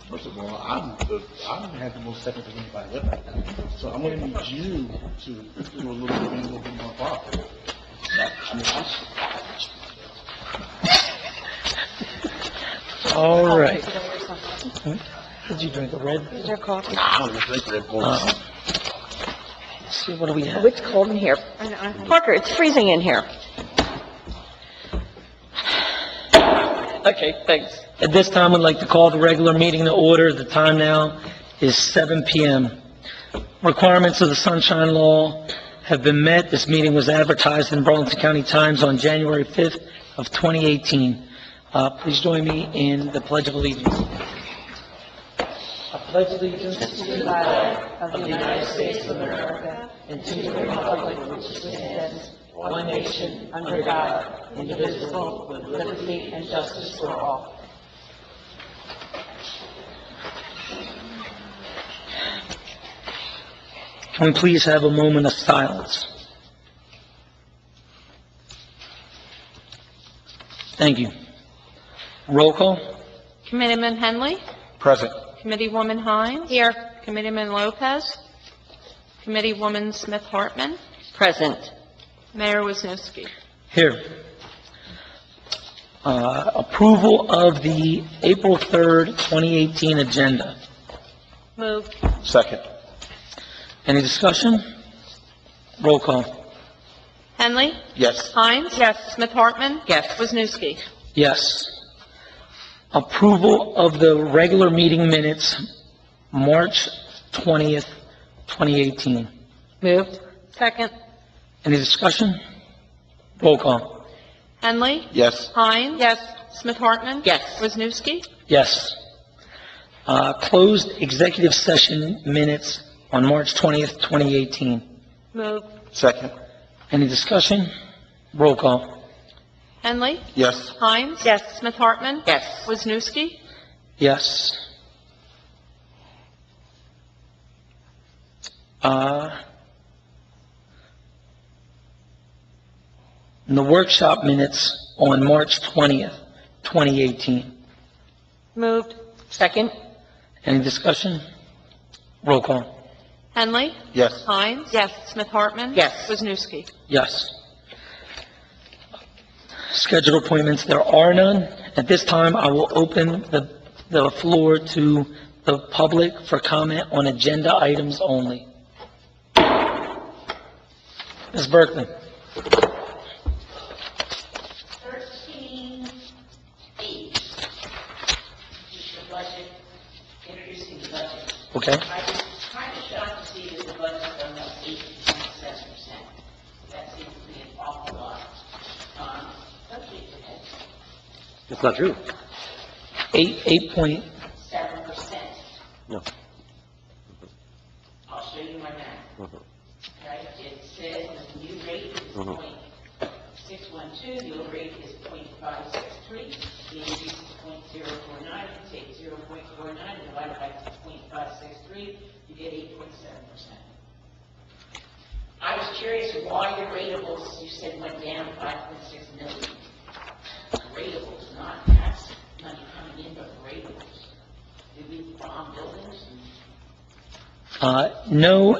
First of all, I don't have the most seconds of anybody up right now. So I'm going to need you to do a little bit more proper. I mean, All right. Did you drink a red? Is there coffee? I don't even think Red Bull. Let's see, what do we have? Oh, it's cold in here. Parker, it's freezing in here. Okay, thanks. At this time, I'd like to call the regular meeting to order. The time now is 7 p.m. Requirements of the Sunshine Law have been met. This meeting was advertised in Burlington County Times on January 5th of 2018. Please join me in the Pledge of Allegiance. I pledge allegiance to the flag of the United States of America and to the republic which stands one nation under God, indivisible, with liberty and justice for all. Can we please have a moment of silence? Thank you. Roll call. Committeeman Henley. Present. Committeewoman Hines. Here. Committeeman Lopez. Committeewoman Smith-Hartman. Present. Mayor Wisniewski. Here. Approval of the April 3rd, 2018 agenda. Moved. Second. Any discussion? Roll call. Henley. Yes. Hines. Yes. Smith-Hartman. Yes. Wisniewski. Yes. Approval of the regular meeting minutes, March 20th, 2018. Moved. Second. Any discussion? Roll call. Henley. Yes. Hines. Yes. Smith-Hartman. Yes. Wisniewski. Yes. Closed executive session minutes on March 20th, 2018. Moved. Second. Any discussion? Roll call. Henley. Yes. Hines. Yes. Smith-Hartman. Yes. Wisniewski. Yes. In the workshop minutes on March 20th, 2018. Moved. Second. Any discussion? Roll call. Henley. Yes. Hines. Yes. Smith-Hartman. Yes. Wisniewski. Yes. Scheduled appointments, there are none. At this time, I will open the floor to the public for comment on agenda items only. Ms. Berkman. 13E is the budget, introducing the budget. Okay. I was kind of shocked to see that the budget's going up 8.7%. That seems to be an awful lot. Okay, It's not true. 8 7%. No. I'll show you my math. Mhm. Okay, it says the new rate is Mhm. 0.612, the old rate is 0.563, the increase is 0.049, you take 0.49 and divide it by 0.563, you get 8.7%. I was curious why the ratables, you said, went down 5.6 million. Ratables, not tax money coming in, but ratables. Did we bomb buildings? No,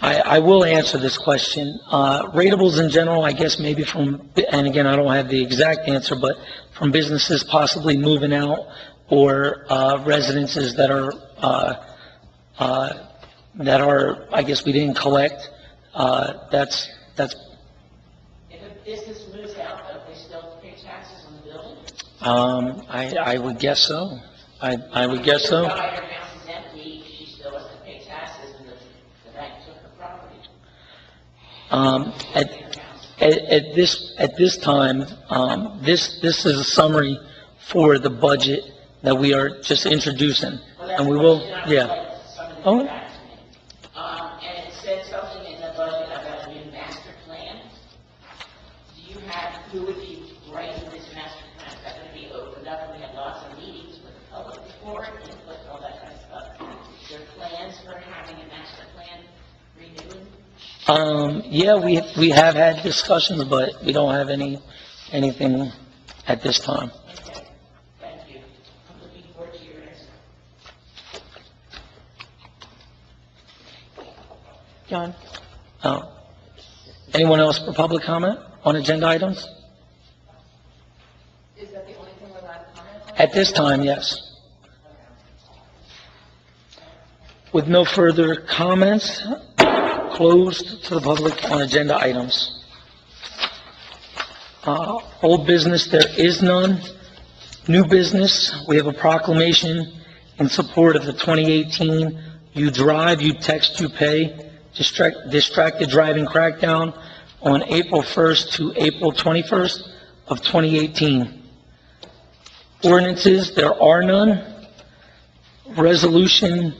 I will answer this question. Ratables in general, I guess maybe from, and again, I don't have the exact answer, but from businesses possibly moving out or residences that are, I guess we didn't collect. That's, If a business moves out, don't they still pay taxes on the building? I would guess so. I would guess so. If her house is empty, she still has to pay taxes, and the bank took her property. At this time, this is a summary for the budget that we are just introducing, and we will, yeah. Oh. And it said something in the budget about a new master plan. Do you have, who would be writing this master plan? Is that going to be opened up, and we have lots of meetings with the public before it, input, all that kind of stuff? Is there plans for having a master plan renewed? Yeah, we have had discussions, but we don't have anything at this time. Okay, thank you. I'm looking forward to your answer. John? Anyone else for public comment on agenda items? Is that the only thing we're allowed to comment on? At this time, yes. With no further comments, closed to the public on agenda items. Old business, there is none. New business, we have a proclamation in support of the 2018 You Drive, You Text, You Pay distracted driving crackdown on April 1st to April 21st of 2018. Ordinances, there are none. Resolution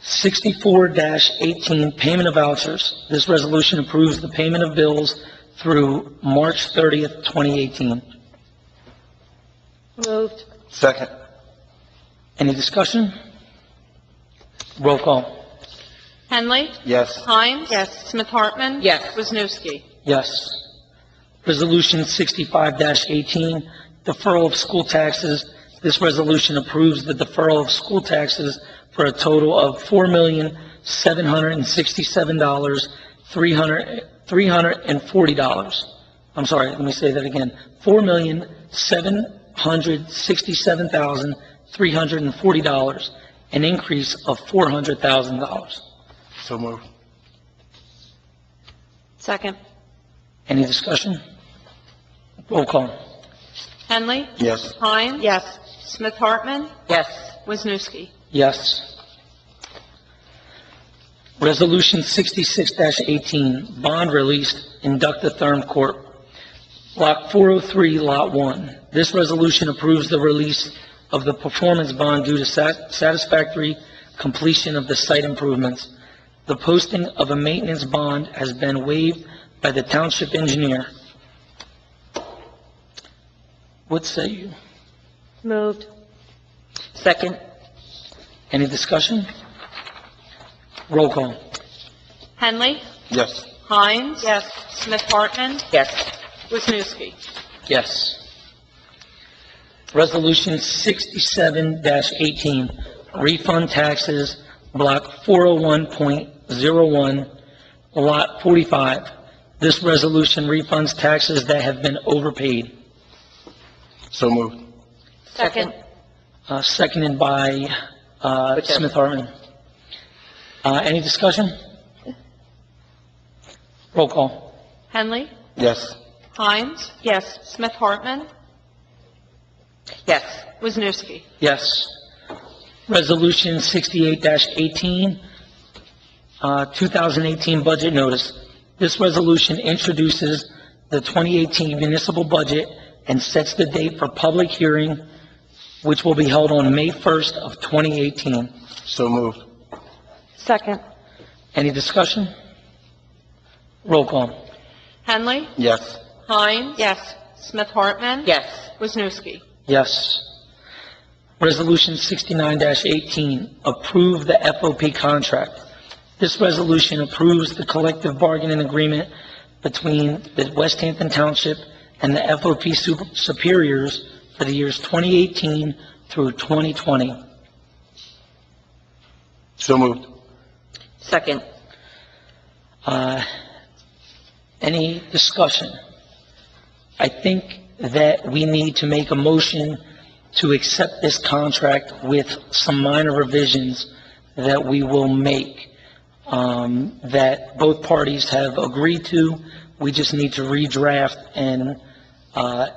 64-18, payment of vouchers. This resolution approves the payment of bills through March 30th, 2018. Moved. Second. Any discussion? Roll call. Henley. Yes. Hines. Yes. Smith Hartman. Yes. Wisniewski. Yes. Resolution 65-18, deferral of school taxes. This resolution approves the deferral of school taxes for a total of $4,767,340. I'm sorry, let me say that again. $4,767,340, an increase of $400,000. So moved. Second. Any discussion? Roll call. Henley. Yes. Hines. Yes. Smith Hartman. Yes. Wisniewski. Yes. Resolution 66-18, bond released, Inductotherm Corp., Block 403, Lot 1. This resolution approves the release of the performance bond due to satisfactory completion of the site improvements. The posting of a maintenance bond has been waived by the township engineer. What say you? Moved. Second? Any discussion? Roll call. Henley. Yes. Hines. Yes. Smith Hartman. Yes. Wisniewski. Yes. Resolution 67-18, refund taxes, Block 401.01, Lot 45. This resolution refunds taxes that have been overpaid. So moved. Second? Seconded by Smith Hartman. Any discussion? Roll call. Henley. Yes. Hines. Yes. Smith Hartman. Yes. Wisniewski. Yes. Resolution 68-18, 2018 budget notice. This resolution introduces the 2018 municipal budget and sets the date for public hearing, which will be held on May 1st of 2018. So moved. Second? Any discussion? Roll call. Henley. Yes. Hines. Yes. Smith Hartman. Yes. Wisniewski. Yes. Resolution 69-18, approve the FOP contract. This resolution approves the collective bargaining agreement between the West Hampton Township and the FOP superiors for the years 2018 through 2020. So moved. Second? Any discussion? I think that we need to make a motion to accept this contract with some minor revisions that we will make, that both parties have agreed to. We just need to redraft and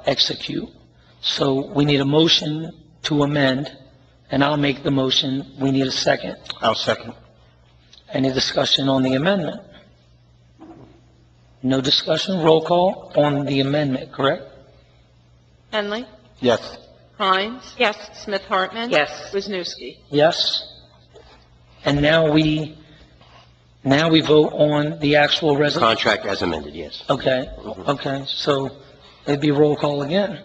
execute. So we need a motion to amend, and I'll make the motion. We need a second. I'll second. Any discussion on the amendment? No discussion. Roll call on the amendment, correct? Henley. Yes. Hines. Yes. Smith Hartman. Yes. Wisniewski. Yes. And now we vote on the actual resolution. Contract as amended, yes. Okay, okay, so it'd be roll call again,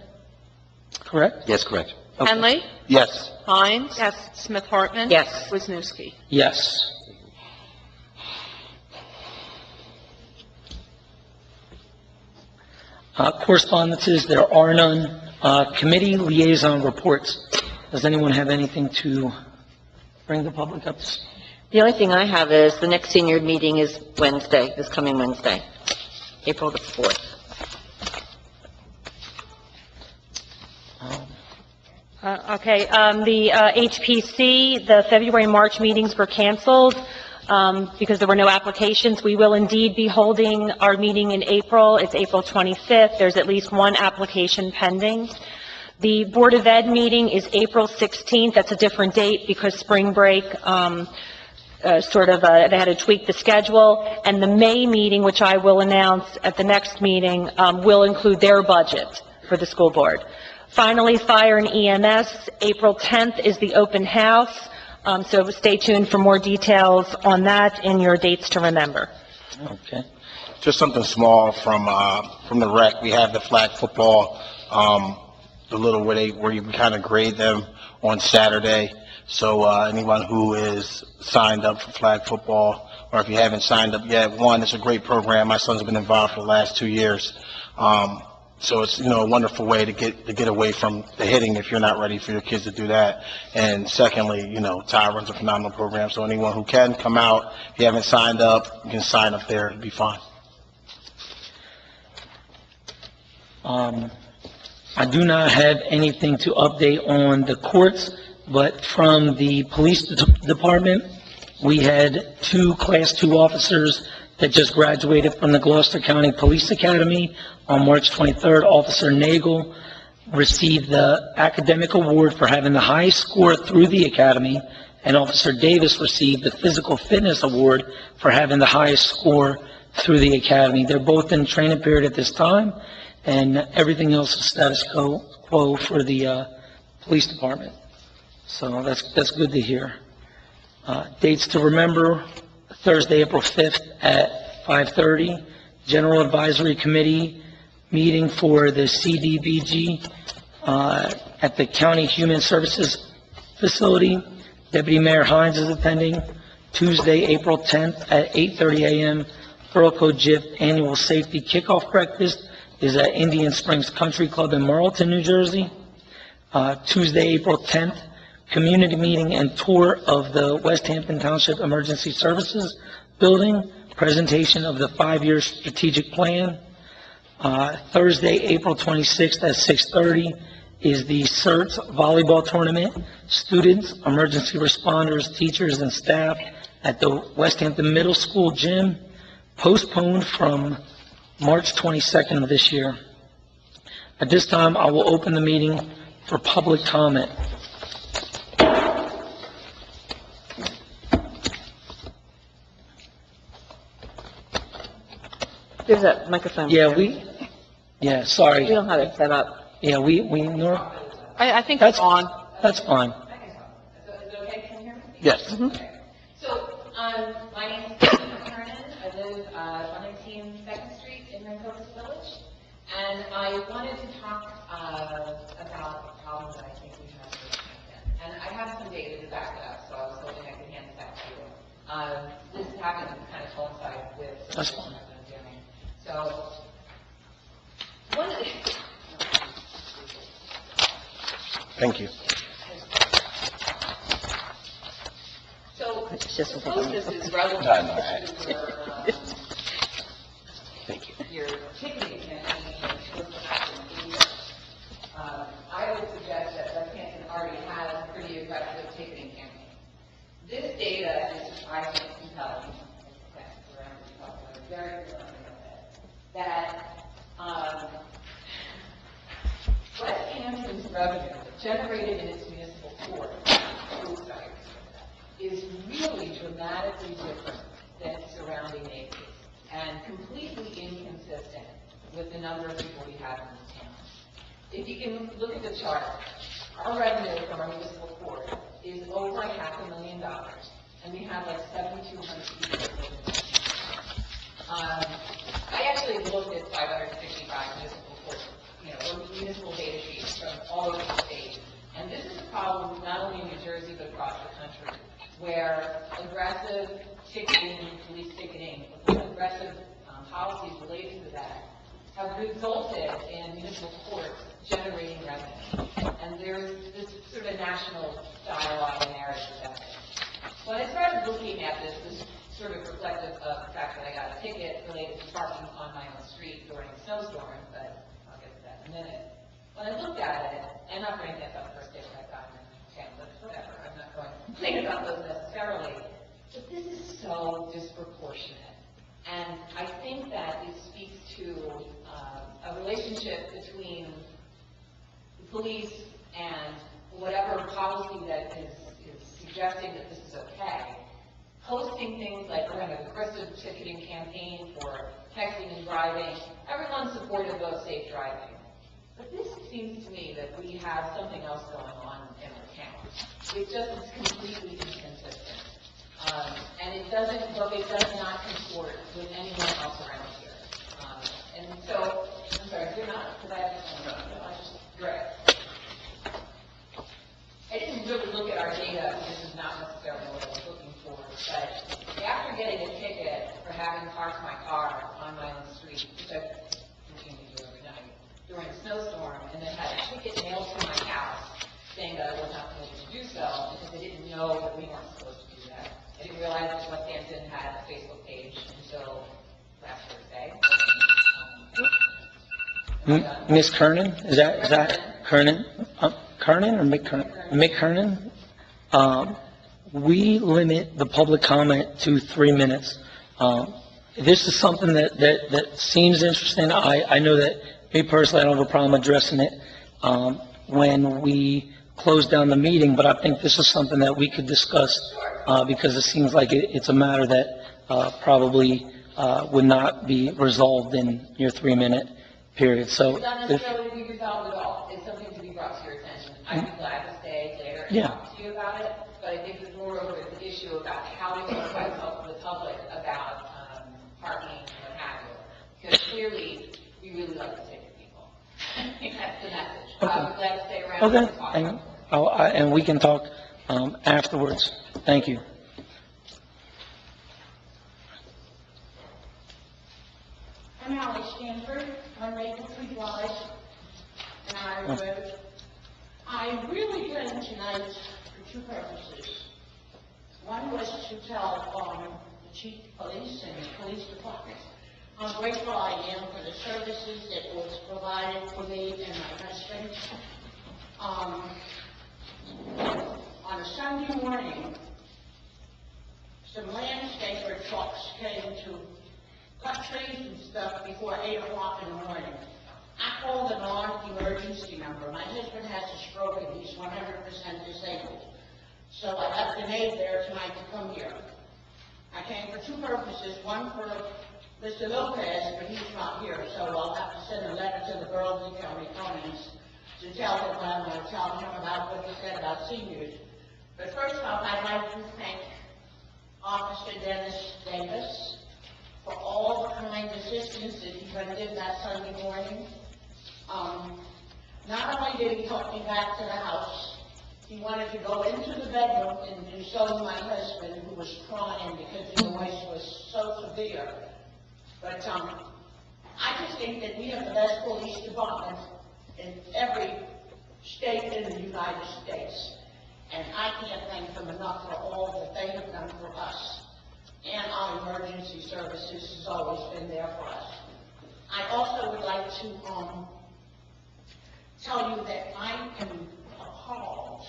correct? Yes, correct. Okay. Henley. Yes. Hines. Yes. Smith Hartman. Yes. Wisniewski. Yes. Correspondences, there are none. Committee liaison reports. Does anyone have anything to bring the public up to speed? The only thing I have is the next senior meeting is Wednesday, this coming Wednesday, April the 4th. The HPC, the February, March meetings were canceled because there were no applications. We will indeed be holding our meeting in April. It's April 25th. There's at least one application pending. The Board of Ed meeting is April 16th. That's a different date because spring break, they had to tweak the schedule. And the May meeting, which I will announce at the next meeting, will include their budget for the school board. Finally, Fire and EMS, April 10th is the open house, so stay tuned for more details on that and your dates to remember. Okay. Just something small from the rec. We have the flag football, the little where you kind of grade them on Saturday. So anyone who is signed up for flag football, or if you haven't signed up yet, it's a great program. My son's been involved for the last 2 years. So it's, a wonderful way to get away from the hitting if you're not ready for your kids to do that. And secondly, Ty runs a phenomenal program. So anyone who can come out, if you haven't signed up, you can sign up there. It'll be fine. I do not have anything to update on the courts, but from the police department, we had 2 Class 2 officers that just graduated from the Gloucester County Police Academy. On March 23rd, Officer Nagel received the academic award for having the highest score through the academy, and Officer Davis received the physical fitness award for having the highest score through the academy. They're both in training period at this time, and everything else is status quo for the police department. So that's good to hear. Dates to remember: Thursday, April 5th at 5:30, General Advisory Committee meeting for the CDBG at the County Human Services Facility. Deputy Mayor Hines is attending. Tuesday, April 10th at 8:30 a.m., Borough Code JIF Annual Safety Kickoff Breakfast is at Indian Springs Country Club in Marlton, New Jersey. Tuesday, April 10th, community meeting and tour of the West Hampton Township Emergency Services Building, presentation of the 5-year strategic plan. Thursday, April 26th at 6:30 is the CERTS volleyball tournament. Students, emergency responders, teachers, and staff at the West Hampton Middle School gym, postponed from March 22nd of this year. At this time, I will open the meeting for public comment. There's a microphone. Sorry. We don't have it set up. I think it's on. That's fine. Is it okay? Can you hear me? Yes. So, my name is Susan Kernan. I live 119 2nd Street in Rancosis Village. And I wanted to talk about the problems that I think we have with Hampton. And I have some data to back it up, so I was hoping I could hand this out to you. This happened to kind of coincide with That's what fine. I've been doing. So, one of the... Thank you. So, It's just a suppose this is relevant to your, Thank you. your ticketing campaign and what's happening. I would suggest that West Hampton already has a pretty aggressive ticketing campaign. This data is, I think, compelling. Very compelling. That West Hampton's revenue generated in its municipal court is really dramatically different than its surrounding neighbors and completely inconsistent with the number of people we have in this town. If you can look at the chart, our revenue from our municipal court is over $500,000, and we have like 7,200 people living in this town. I actually looked at 565 municipal courts, or municipal data sheets from all over the state. And this is a problem not only in New Jersey, but across the country, where aggressive ticketing, police ticketing, aggressive policies related to that have resulted in municipal courts generating revenue. And there's this sort of national dialogue and narrative about it. When I started looking at this, this sort of reflective of the fact that I got a ticket related to parking on my own street during a snowstorm, but I'll get to that in a minute. When I looked at it, and not for anything about the first ticket I got in town, but whatever, I'm not going to complain about those necessarily, but this is so disproportionate. And I think that it speaks to a relationship between the police and whatever policy that is suggesting that this is okay. Posting things like we're going to have an aggressive ticketing campaign for texting and driving. Everyone's supportive of safe driving. But this seems to me that we have something else going on in our town. It just is completely inconsistent. And it does not comport with anyone else around here. And so, I'm sorry, you're not, because great. I didn't really look at our data, this is not necessarily what I was looking for, but after getting a ticket for having parked my car on my own street, which I routinely do every night, during a snowstorm, and then had a ticket mailed to my house saying that I was not supposed to do so, because I didn't know that we weren't supposed to do that. I didn't realize that West Hampton had a Facebook page until last Thursday. Ms. Kernan, is that Kernan? Kernan or McKernan? We limit the public comment to 3 minutes. This is something that seems interesting. I know that me personally, I don't have a problem addressing it when we close down the meeting, but I think this is something that we could discuss because it seems like it's a matter that probably would not be resolved in your 3-minute period. So it's not necessarily to be resolved at all. It's something to be brought to your attention. I'd be glad to stay later and talk to you about it, but I think there's moreover the issue about how to notify the public about parking and what have you. Because clearly, we really like to ticket people. I think that's the message. Okay. I would glad to stay around and talk about it. And we can talk afterwards. Thank you. I'm Holly Stanford, on Maple Tree Drive, and I really came tonight for 2 purposes. One was to tell the chief of police and the police department how grateful I am for the services that was provided for me and my husband. On a Sunday morning, some landscaper trucks came to cut trees and stuff before 8 o'clock in the morning. I called the non-emergency number. My husband has a stroke and he's 100% disabled. So I left an aide there tonight to come here. I came for 2 purposes. One for Mr. Lopez, but he's not here, so I'll have to send a letter to the Burlington County Counties to tell him I'm going to tell him about what he said about seniors. But first off, I'd like to thank Officer Dennis Davis for all the kind assistance that he did that Sunday morning. Not only did he help me back to the house, he wanted to go into the bedroom and console my husband, who was crying because the noise was so severe. But I just think that we have the best police department in every state in the United States. And I can't thank them enough for all that they have done for us. And our emergency services has always been there for us. I also would like to tell you that I am appalled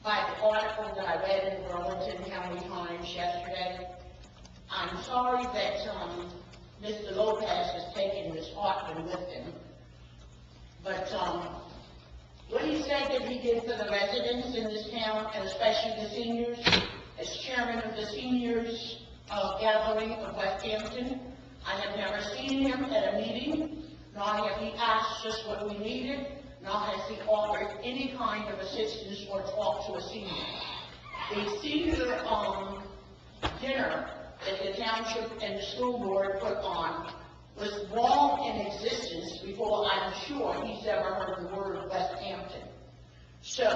by the article that I read in the Burlington County Times yesterday. I'm sorry that Mr. Lopez has taken Ms. Hartman with him, but what he said that he did for the residents in this town, and especially the seniors, as chairman of the seniors gathering of West Hampton, I have never seen him at a meeting, nor have he asked us what we needed, nor has he offered any kind of assistance or talked to a senior. The senior dinner that the township and the school board put on was long in existence before I'm sure he's ever heard the word West Hampton. So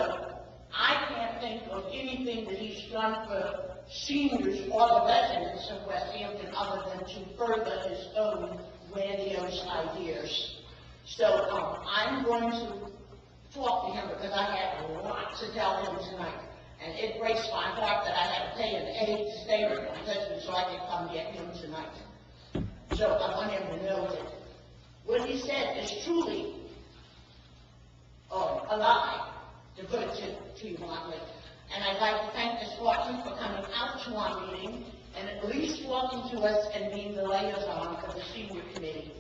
I can't think of anything that he's done for seniors or the residents of West Hampton other than to further his own grandiose ideas. So, I'm going to talk to him because I had a lot to tell him tonight. And it breaks my heart that I had to pay an aide to stay with my husband so I could come get him tonight. So I want him to know that what he said is truly a lie, to put it to you bluntly. And I'd like to thank Ms. Horton for coming out to our meeting and at least talking to us and being the liaison for the senior committee.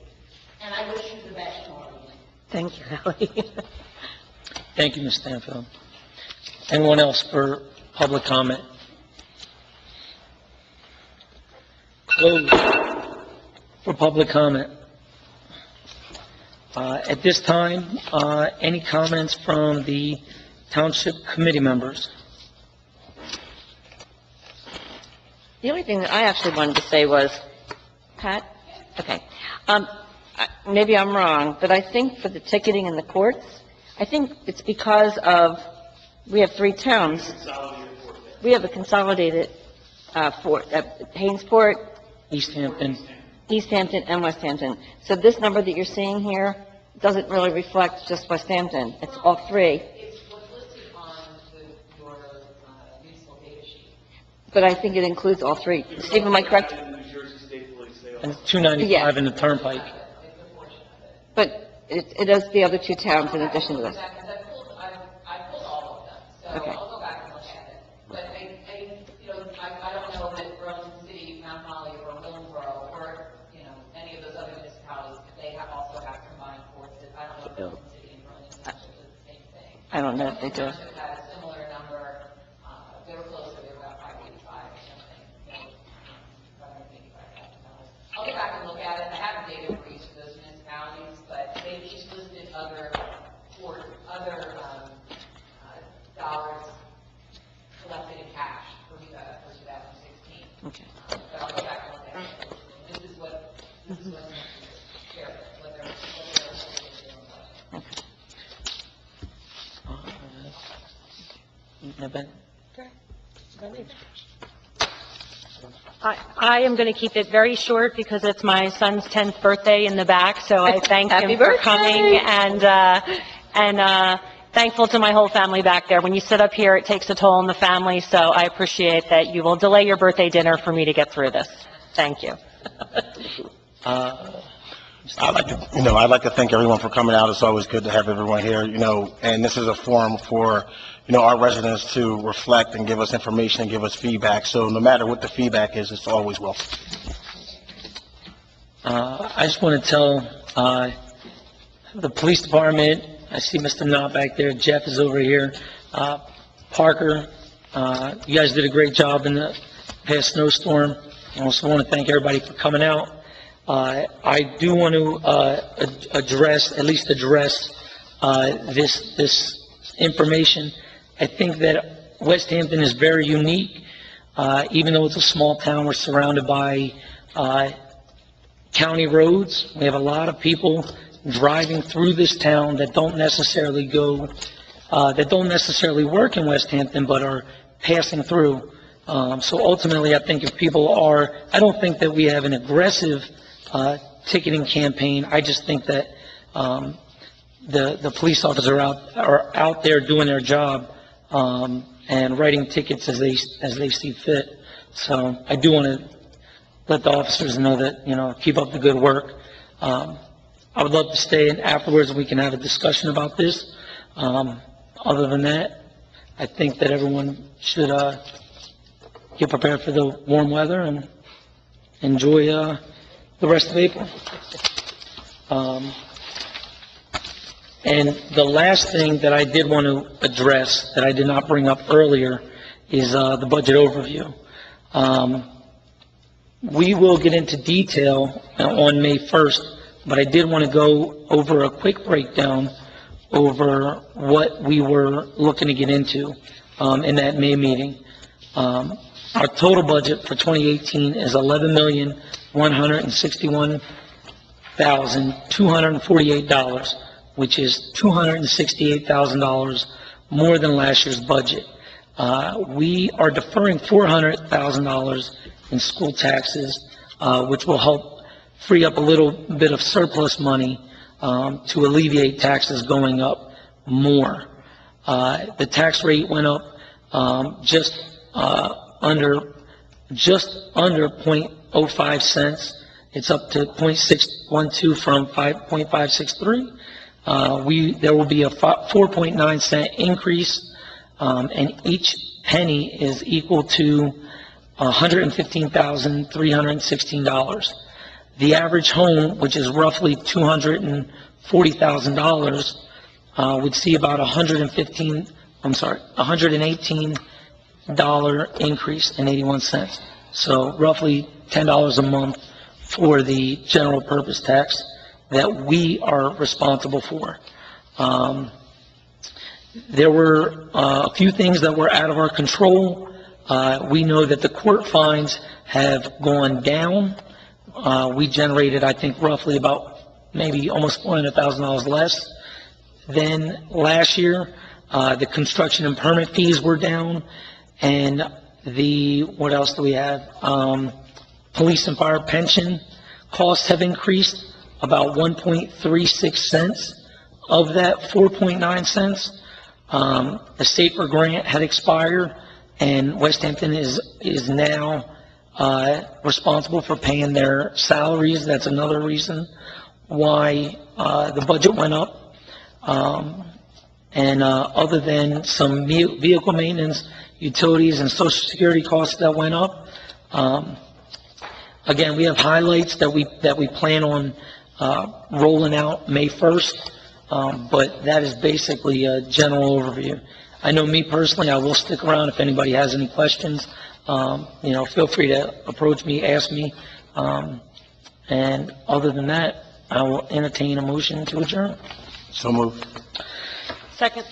And I wish you the best, Maureen. Thank you, Ally. Thank you, Ms. Stanfield. Anyone else for public comment? Closed for public comment. At this time, any comments from the Township Committee members? The only thing that I actually wanted to say was, Pat? Okay. Maybe I'm wrong, but I think for the ticketing in the courts, I think it's because of, we have 3 towns. We have a consolidated, Hainesport, East Hampton. East Hampton, and West Hampton. So this number that you're seeing here doesn't really reflect just West Hampton. It's all 3. It's what's listed on your municipal data sheet. But I think it includes all 3. Steve, am I correct? And 295 in the Turnpike. But it does the other 2 towns in addition to this. I pulled all of them, so Okay. I'll go back and look at it. But I don't know that Burlington City, Mount Holly, or Williamsboro, or, any of those other municipalities, if they also have combined courts. I don't know if Burlington City and Burlington Township is the same thing. I don't know if they do. Township had a similar number, they were closer, they were about 585 or something, $585,000. I'll go back and look at it. I haven't data for each of those municipalities, but they each listed other dollars collected in cash for 2016. Okay. But I'll go back and look at it. This is what's shared, what they're doing. I am going to keep it very short because it's my son's 10th birthday in the back, so I thank Happy him for birthday. coming, and thankful to my whole family back there. When you sit up here, it takes a toll on the family, so I appreciate that you will delay your birthday dinner for me to get through this. Thank you. I'd like to thank everyone for coming out. It's always good to have everyone here, and this is a forum for, our residents to reflect and give us information and give us feedback. So no matter what the feedback is, it's always welcome. I just want to tell the police department, I see Mr. Knott back there, Jeff is over here, Parker, you guys did a great job in the past snowstorm. I also want to thank everybody for coming out. I do want to address this information. I think that West Hampton is very unique. Even though it's a small town, we're surrounded by county roads. We have a lot of people driving through this town that don't necessarily work in West Hampton, but are passing through. So ultimately, I think if people I don't think that we have an aggressive ticketing campaign. I just think that the police officers are out there doing their job and writing tickets as they see fit. So I do want to let the officers know that, keep up the good work. I would love to stay in afterwards and we can have a discussion about this. Other than that, I think that everyone should get prepared for the warm weather and enjoy the rest of April. And the last thing that I did want to address that I did not bring up earlier is the budget overview. We will get into detail on May 1st, but I did want to go over a quick breakdown over what we were looking to get into in that May meeting. Our total budget for 2018 is $11,161,248, which is $268,000 more than last year's budget. We are deferring $400,000 in school taxes, which will help free up a little bit of surplus money to alleviate taxes going up more. The tax rate went up just under 0.05 cents. It's up to 0.612 from 5.563. There will be a 4.9 cent increase, and each penny is equal to $115,316. The average home, which is roughly $240,000, would see about $118 increase in 81 cents. So roughly $10 a month for the general purpose tax that we are responsible for. There were a few things that were out of our control. We know that the court fines have gone down. We generated, I think, roughly about maybe almost $400,000 less than last year. The construction and permit fees were down, and what else do we have? Police and fire pension costs have increased about 1.36 cents of that 4.9 cents. The SAFER grant had expired, and West Hampton is now responsible for paying their salaries. That's another reason why the budget went up. And other than some vehicle maintenance, utilities, and Social Security costs that went up, again, we have highlights that we plan on rolling out May 1st, but that is basically a general overview. I know me personally, I will stick around if anybody has any questions. Feel free to approach me, ask me. And other than that, I will entertain a motion to adjourn. So moved. Second.